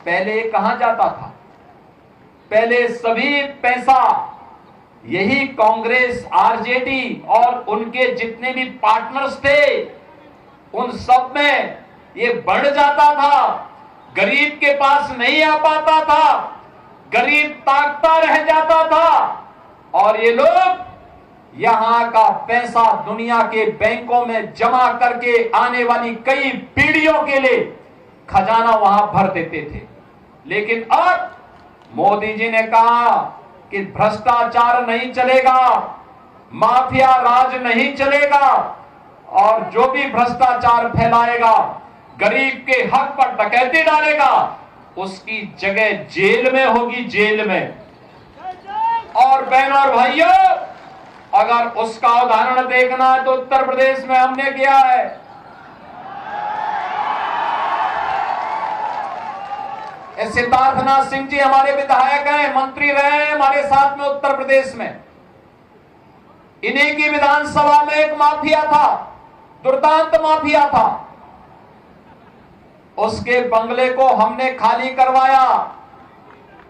पहले कहां जाता था? पहले सभी पैसा यही कांग्रेस, आरजेडी और उनके जितने भी पार्टनर्स थे उन सब में ये बढ़ जाता था, गरीब के पास नहीं आ पाता था, गरीब ताकता रह जाता था और ये लोग यहां का पैसा दुनिया के बैंकों में जमा करके आने वाली कई पीढ़ियों के लिए खजाना वहां भर देते थे। लेकिन अब मोदी जी ने कहा कि भ्रष्टाचार नहीं चलेगा, माफिया राज नहीं चलेगा और जो भी भ्रष्टाचार फैलाएगा, गरीब के हक पर डकैती डालेगा, उसकी जगह जेल में होगी, जेल में। और बहनों और भाइयों, अगर उसका उदाहरण देखना है तो उत्तर प्रदेश में हमने किया है। सिद्धार्थनाथ सिंह जी हमारे विधायक हैं, मंत्री रहे हैं हमारे साथ में उत्तर प्रदेश में। इन्हीं की विधानसभा में एक माफिया था, दुर्दांत माफिया था। उसके बंगले को हमने खाली करवाया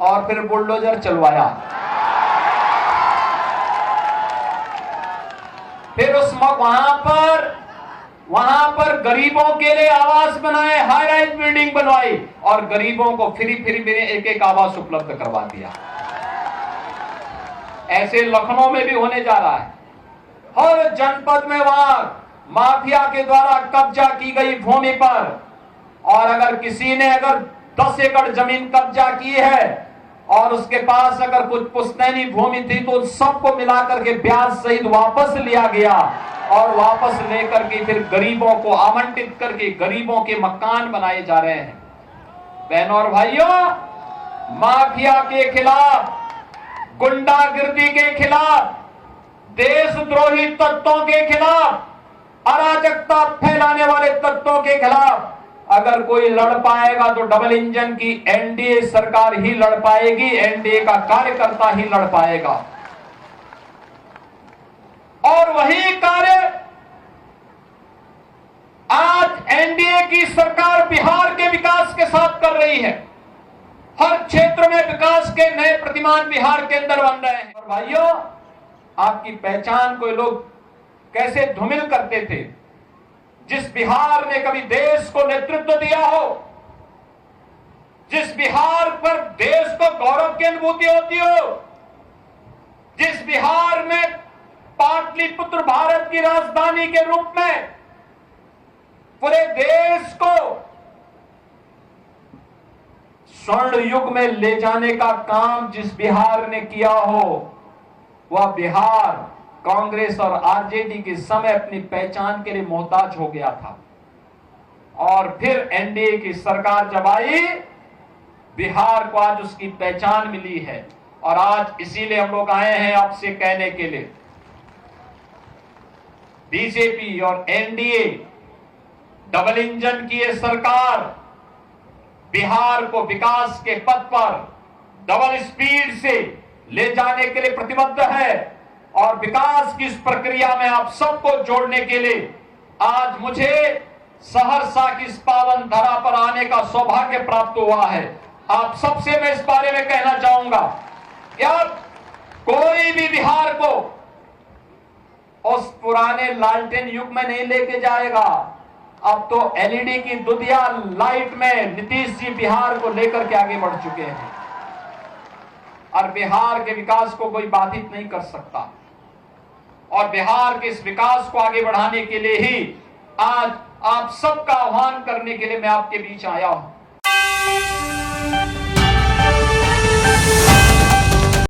और फिर बुलडोजर चलवाया। फिर उस वहां पर गरीबों के लिए आवास बनाए, हाई राइज बिल्डिंग बनवाई और गरीबों को फ्री में एक एक आवास उपलब्ध करवा दिया। ऐसे लखनऊ में भी होने जा रहा है। हर जनपद में वहां माफिया के द्वारा कब्जा की गई भूमि पर, और अगर किसी ने 10 एकड़ जमीन कब्जा की है और उसके पास अगर कुछ पुश्तैनी भूमि थी तो सबको मिलाकर के ब्याज सहित वापस लिया गया और वापस लेकर के फिर गरीबों को आवंटित करके गरीबों के मकान बनाए जा रहे हैं। बहनों और भाइयों, माफिया के खिलाफ, गुंडागिर्दी के खिलाफ, देशद्रोही तत्वों के खिलाफ, अराजकता फैलाने वाले तत्वों के खिलाफ अगर कोई लड़ पाएगा तो डबल इंजन की एनडीए सरकार ही लड़ पाएगी, एनडीए का कार्यकर्ता ही लड़ पाएगा। और वही कार्य आज एनडीए की सरकार बिहार के विकास के साथ कर रही है। हर क्षेत्र में विकास के नए प्रतिमान बिहार के अंदर बन रहे हैं। और भाइयों, आपकी पहचान को लोग कैसे धूमिल करते थे। जिस बिहार ने कभी देश को नेतृत्व दिया हो, जिस बिहार पर देश को गौरव की अनुभूति होती हो, जिस बिहार में पाटलिपुत्र भारत की राजधानी के रूप में पूरे देश को स्वर्ण युग में ले जाने का काम जिस बिहार ने किया हो, वह बिहार कांग्रेस और आरजेडी के समय अपनी पहचान के लिए मोहताज हो गया था। और फिर एनडीए की सरकार जब आई, बिहार को आज उसकी पहचान मिली है। और आज इसीलिए हम लोग आए हैं आपसे कहने के लिए, बीजेपी और एनडीए डबल इंजन की ये सरकार बिहार को विकास के पथ पर डबल स्पीड से ले जाने के लिए प्रतिबद्ध है। और विकास की इस प्रक्रिया में आप सबको जोड़ने के लिए आज मुझे सहरसा की इस पावन धरा पर आने का सौभाग्य प्राप्त हुआ है। आप सबसे मैं इस बारे में कहना चाहूंगा कि अब कोई भी बिहार को उस पुराने लालटेन युग में नहीं लेके जाएगा। अब तो एलईडी की दुधिया लाइट में नीतीश जी बिहार को लेकर के आगे बढ़ चुके हैं और बिहार के विकास को कोई बाधित नहीं कर सकता। और बिहार के इस विकास को आगे बढ़ाने के लिए ही आज आप सबका आह्वान करने के लिए मैं आपके बीच आया हूं।